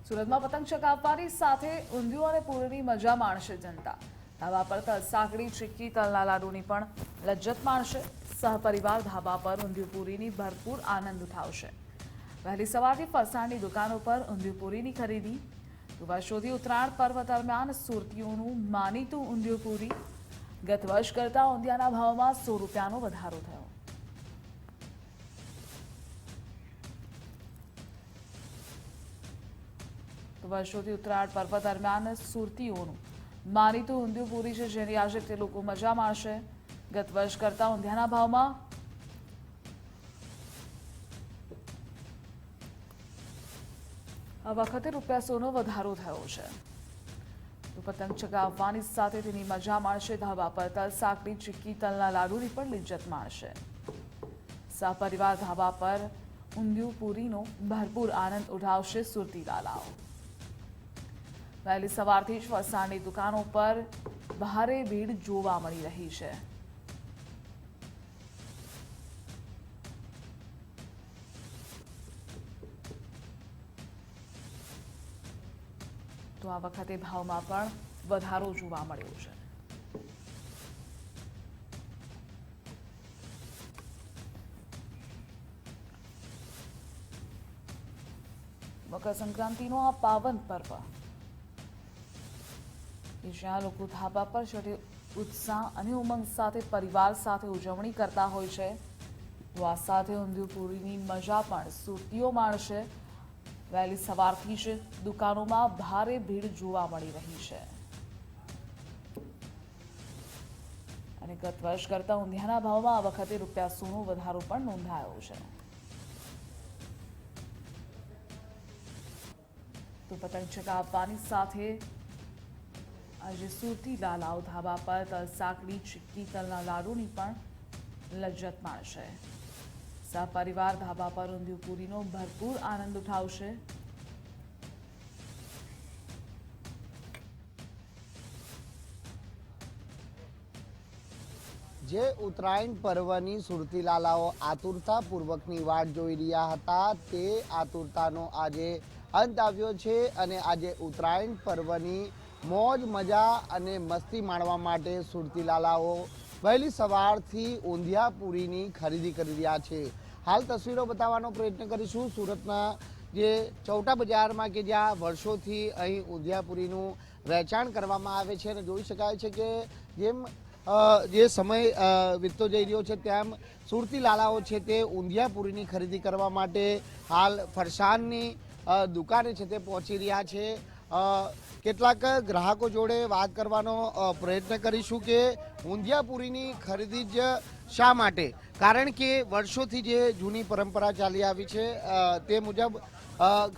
સુરતમાં પતંગ ચગાવવાની સાથે ઊંધિયું અને પૂરીની મજા માણશે જનતા। ધાબા પર તલ સાંકળી ચીક્કી તલના લાડુની પણ લજ્જત માણશે। સહપરિવાર ધાબા પર ઊંધિયું પૂરીની ભરપૂર આનંદ ઉઠાવશે। વહેલી સવારથી ફરસાણની દુકાનો પર ઊંધિયું પૂરીની ખરીદી। વર્ષોથી ઉત્તરાયણ પર્વ દરમિયાન સુરતીઓનું માનીતું ઊંધિયું પૂરી। ગત વર્ષ કરતાં ઊંધિયાના ભાવમાં 100 રૂપિયાનો વધારો થયો। વર્ષોથી ઉત્તરાયણ પર્વ દરમિયાન સુરતીઓનું માનીતું ઊંધિયું પૂરી છે, જેની આજે તે લોકો મજા માણશે। ગત વર્ષ કરતાં ઊંધિયાના ભાવમાં આ વખતે ₹100નો વધારો થયો છે। તો પતંગ ચગાવવાની સાથે તેની મજા માણશે। ધાબા પર તલ સાંકળી ચીક્કી તલના લાડુની પણ લિજ્જત માણશે। સહપરિવાર ધાબા પર ઊંધિયું પૂરીનો ભરપૂર આનંદ ઉઠાવશે સુરતી લાલાઓ। વહેલી સવારથી જ ફરસાણની દુકાનો પર ભારે ભીડ જોવા મળી રહી છે। તો આ વખતે ભાવમાં પણ વધારો જોવા મળ્યો છે। મકર સંક્રાંતિનો આ પાવન પર્વ જ્યાં લોકો ધાબા પર ચઢી ઉત્સાહ અને ઉમંગ સાથે પરિવાર સાથે ઉજવણી કરતા હોય છે, તો આ સાથે ઊંધિયું પૂરીની મજા પણ સુરતીઓ માણશે। વહેલી સવારથી જ દુકાનોમાં ભારે ભીડ જોવા મળી રહી છે અને ગત વર્ષ કરતાં ઊંધિયાના ભાવમાં આ વખતે ₹100નો વધારો પણ નોંધાયો છે। તો પતંગ ચગાવવાની સાથે આજે સુરતી લાલાઓ ધાબા પર તલ સાંકળી ચીક્કી તલના લાડુની પણ લજ્જત માણશે। સહપરિવાર ધાબા પર ઊંધિયું પૂરીનો ભરપૂર આનંદ ઉઠાવશે। જે ઉત્તરાયણ પર્વની સુરતી લાલાઓ આતુરતાપૂર્વકની વાટ જોઈ રહ્યા હતા, તે આતુરતાનો આજે અંત આવ્યો છે અને આજે ઉત્તરાયણ પર્વની મોજ મજા અને મસ્તી માણવા માટે સુરતી લાલાઓ વહેલી સવારથી ઊંધિયા પૂરીની ખરીદી કરી રહ્યા છે। હાલ તસવીરો બતાવવાનો પ્રયત્ન કરીશું સુરતના જે ચૌટા બજારમાં કે જ્યાં વર્ષોથી અહીં ઊંધિયા પૂરીનું વેચાણ કરવામાં આવે છે અને જોઈ શકાય છે કે જેમ જે સમય વીતતો જઈ રહ્યો છે તેમ સુરતી લાલાઓ છે તે ઊંધિયા પૂરીની ખરીદી કરવા માટે હાલ ફરસાણની દુકાને છે તે પહોંચી રહ્યા છે। કેટલાક ગ્રાહકો જોડે વાત કરવાનો પ્રયત્ન કરીશું કે ઊંધિયા પૂરીની ખરીદી જ શા માટે, કારણ કે વર્ષોથી જે જૂની પરંપરા ચાલી આવી છે તે મુજબ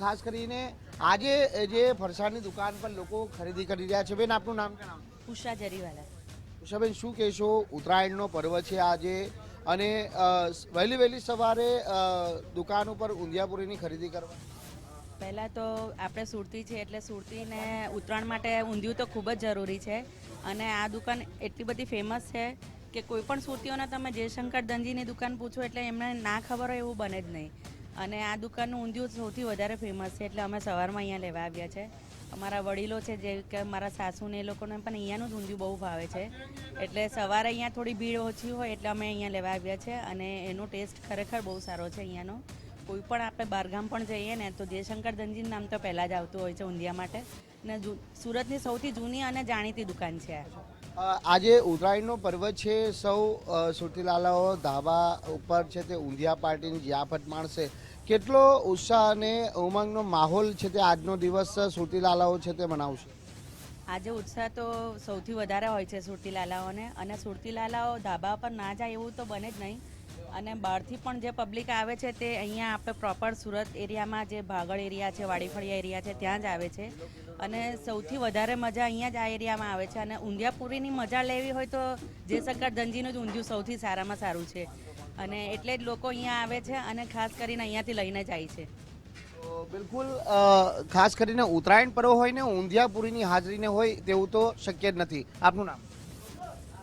ખાસ કરીને આજે જે ફરસાણની દુકાન પર લોકો ખરીદી કરી રહ્યા છે। બેન, આપનું નામ જણાવો। ઉષા જરીવાલા। ઉષાબેન, શું કહેશો? ઉત્તરાયણનો પર્વ છે આજે અને વહેલી સવારે દુકાન ઉપર ઊંધિયા પૂરીની ખરીદી કરવા? પહેલાં તો આપણે સુરતી છે એટલે સુરતીને ઉત્તરાયણ માટે ઊંધિયું તો ખૂબ જ જરૂરી છે અને આ દુકાન એટલી બધી ફેમસ છે કે કોઈ પણ સુરતીઓને તમે જયશંકર દંજીની દુકાન પૂછો એટલે એમને ના ખબર હોય એવું બને જ નહીં। અને આ દુકાનનું ઊંધિયું સૌથી વધારે ફેમસ છે એટલે અમે સવારમાં અહીંયા લેવા આવ્યા છે। અમારા વડીલો છે જે કે મારા સાસુને એ લોકોને પણ અહીંયાનું જ ઊંધિયું બહુ ભાવે છે, એટલે સવારે અહીંયા થોડી ભીડ ઓછી હોય એટલે અમે અહીંયા લેવા આવ્યા છે અને એનો ટેસ્ટ ખરેખર બહુ સારો છે અહીંયાનો। કોઈ પણ આપણે બહારગામ પણ જઈએ ને તો જયશંકર દંજીનું નામ તો પહેલાં જ આવતું હોય છે ઊંધિયા માટે ને સુરતની સૌથી જૂની અને જાણીતી દુકાન છે। આજે ઉત્તરાયણનો પર્વ છે, સૌ સુરતી લાલાઓ ધાબા ઉપર છે તે ઊંધિયા પાર્ટીની જિયાફત માણશે। કેટલો ઉત્સાહ અને ઉમંગનો માહોલ છે તે આજનો દિવસ સુરતી લાલાઓ છે તે મનાવશે? આજે ઉત્સાહ તો સૌથી વધારે હોય છે સુરતી લાલાઓને, અને સુરતી લાલાઓ ધાબા પર ના જાય એવું તો બને જ નહીં। અને બહારથી પણ જે પબ્લિક આવે છે તે અહીંયા આપણે પ્રોપર સુરત એરિયામાં જે ભાગળ એરિયા છે, વાડીફળિયા એરિયા છે ત્યાં જ આવે છે અને સૌથી વધારે મજા અહીંયા જ આ એરિયામાં આવે છે। અને ઊંધિયા પૂરીની મજા લેવી હોય તો જયશંકર દંજીનું જ ઊંધિયું સૌથી સારામાં સારું છે અને એટલે જ લોકો અહીંયા આવે છે અને ખાસ કરીને અહીંયાથી લઈને જાય છે। બિલકુલ, ખાસ કરીને ઉત્તરાયણ પર્વ હોય ને ઊંધિયા પૂરીની હાજરીને હોય તેવું તો શક્ય જ નથી। આપનું નામ?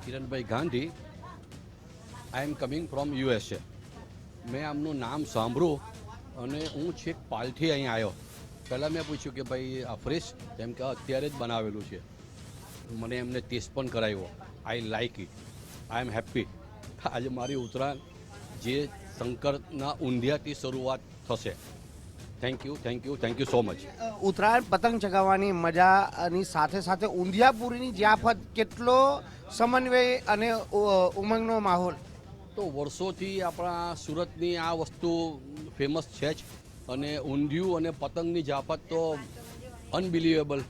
કિરણભાઈ ગાંધી। આઈ એમ કમિંગ ફ્રોમ USA। મેં આમનું નામ સાંભળ્યું અને હું છેક પાલથી અહીં આવ્યો પહેલાં મેં પૂછ્યું કે ભાઈ આ ફ્રેશ, તેમ કે અત્યારે જ બનાવેલું છે. મને એમને ટેસ્ટ પણ કરાવ્યો. I like it, I am happy. આજે મારી ઉત્તરાયણ જે શંકરના ઊંધિયાથી શરૂઆત થશે. Thank you, thank you, thank you so much. Uttarayan પતંગ ચગાવવાની મજાની સાથે સાથે ઊંધિયાપુરીની જ્યાફત કેટલો સમન્વય અને ઉમંગનો માહોલ. તો વર્ષોથી આપણા સુરતની આ વસ્તુ ફેમસ છે જ, અને ઊંધિયું અને પતંગની જાફત તો અનબિલિવેબલ.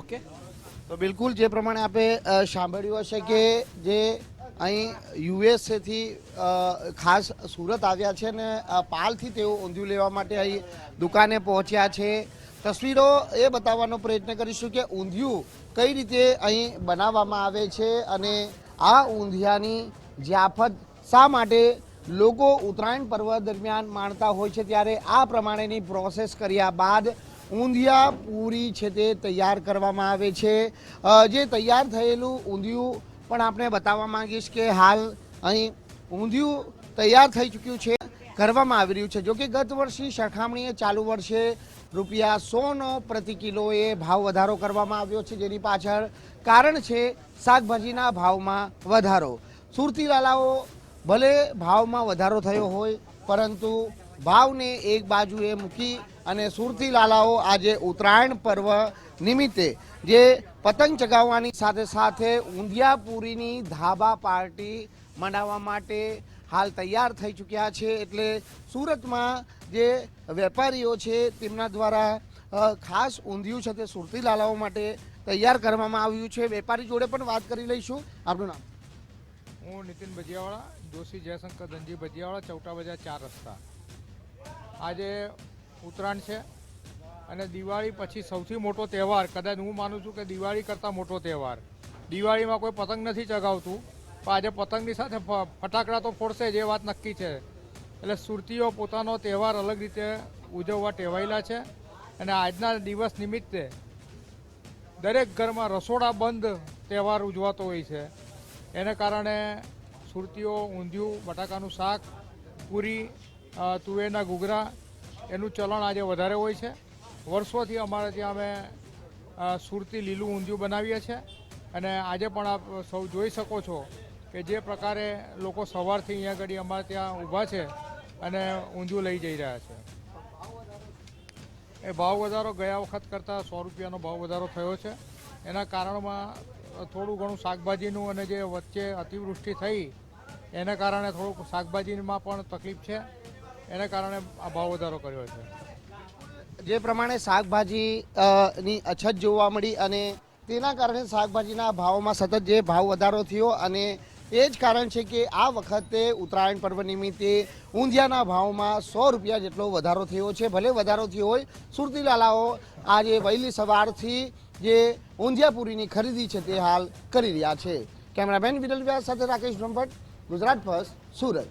ઓકે, તો બિલકુલ જે પ્રમાણે આપણે સાંભળ્યું હશે કે જે અહીં યુએસએથી ખાસ સુરત આવ્યા છે ને પાલથી તેઓ ઊંધિયું લેવા માટે અહીં દુકાને પહોંચ્યા છે. તસવીરો એ બતાવવાનો પ્રયત્ન કરીશું કે ઊંધિયું કઈ રીતે અહીં બનાવવામાં આવે છે અને આ ઊંધિયાની જ્યાફત શા માટે લોકો ઉત્તરાયણ પર્વ દરમિયાન માણતા હોય છે. ત્યારે આ પ્રમાણેની પ્રોસેસ કર્યા બાદ ઊંધિયા પૂરી છે તે તૈયાર કરવામાં આવે છે. જે તૈયાર થયેલું ઊંધિયું પણ આપણે બતાવવા માંગીશ કે હાલ અહીં ઊંધિયું તૈયાર થઈ ચૂક્યું છે, કરવામાં આવી રહ્યું છે. જો કે ગત વર્ષની સરખામણીએ ચાલુ વર્ષે ₹100નો પ્રતિ કિલોએ ભાવ વધારો કરવામાં આવ્યો છે, જેની પાછળ કારણ છે શાકભાજીના ભાવમાં વધારો. સુરતી લાલાઓ ભલે ભાવમાં વધારો થયો હોય, પરંતુ ભાવને એક બાજુએ મૂકી અને સુરતી લાલાઓ આજે ઉત્તરાયણ પર્વ નિમિત્તે જે પતંગ ચગાવવાની સાથે સાથે ઊંધિયાપુરીની ધાબા પાર્ટી મનાવવા માટે હાલ તૈયાર થઈ ચૂક્યા છે. એટલે સુરતમાં જે વેપારીઓ છે તેમના દ્વારા ખાસ ઊંધિયું છે તે સુરતી લાલાઓ માટે તૈયાર કરવામાં આવ્યું છે. વેપારી જોડે પણ વાત કરી લઈશું. આપનું નામ? હું નીતિન ભજીયાવાળા, જોશી જયશંકર ધનજી ભજીયાવાળા, ચૌટા બજાર 4 રસ્તા. આજે ઉત્તરાયણ છે અને દિવાળી પછી સૌથી મોટો તહેવાર, કદાચ હું માનું છું કે દિવાળી કરતાં મોટો તહેવાર. દિવાળીમાં કોઈ પતંગ નથી ચગાવતું, પણ આજે પતંગની સાથે ફટાકડા તો ફોડશે જ, એ વાત નક્કી છે. એટલે સુરતીઓ પોતાનો તહેવાર અલગ રીતે ઉજવવા ટેવાયેલા છે અને આજના દિવસ નિમિત્તે દરેક ઘરમાં રસોડા બંધ તહેવાર ઉજવાતો હોય છે. એને કારણે સુરતીઓ ઊંધિયું, બટાકાનું શાક, પૂરી, તુવેરના ઘૂઘરા એનું ચલણ આજે વધારે હોય છે. વર્ષોથી અમારે ત્યાં અમે સુરતી લીલું ઊંધિયું બનાવીએ છીએ અને આજે પણ આપ સૌ જોઈ શકો છો કે જે પ્રકારે લોકો સવારથી અહીંયા આગળ અમારે ત્યાં ઊભા છે અને ઊંધિયું લઈ જઈ રહ્યા છે. એ ભાવ વધારો ગયા વખત કરતાં ₹100નો ભાવ વધારો થયો છે. એના કારણમાં થોડું ઘણું શાકભાજીનું અને જે વચ્ચે અતિવૃષ્ટિ થઈ એને કારણે થોડુંક શાકભાજીમાં પણ તકલીફ છે. એને કારણે આ ભાવ વધારો કર્યો છે. જે પ્રમાણે શાકભાજી ની અછત જોવા મળી અને તેના કારણે શાકભાજીના ભાવોમાં સતત જે ભાવ વધારો થયો અને એ જ કારણ છે કે આ વખતે ઉત્તરાયણ પર્વ નિમિત્તે ઊંધિયાના ભાવમાં ₹100 જેટલો વધારો થયો છે. ભલે વધારો થયો હોય, સુરતી લાલાઓ આજે વહેલી સવારથી જે ઊંધિયાપુરીની ખરીદી છે તે હાલ કરી રહ્યા છે. કેમેરામેન વિરલ વ્યાસ સાથે રાકેશ બ્રહ્મભટ્ટ, ગુજરાત ફર્સ્ટ, સુરત.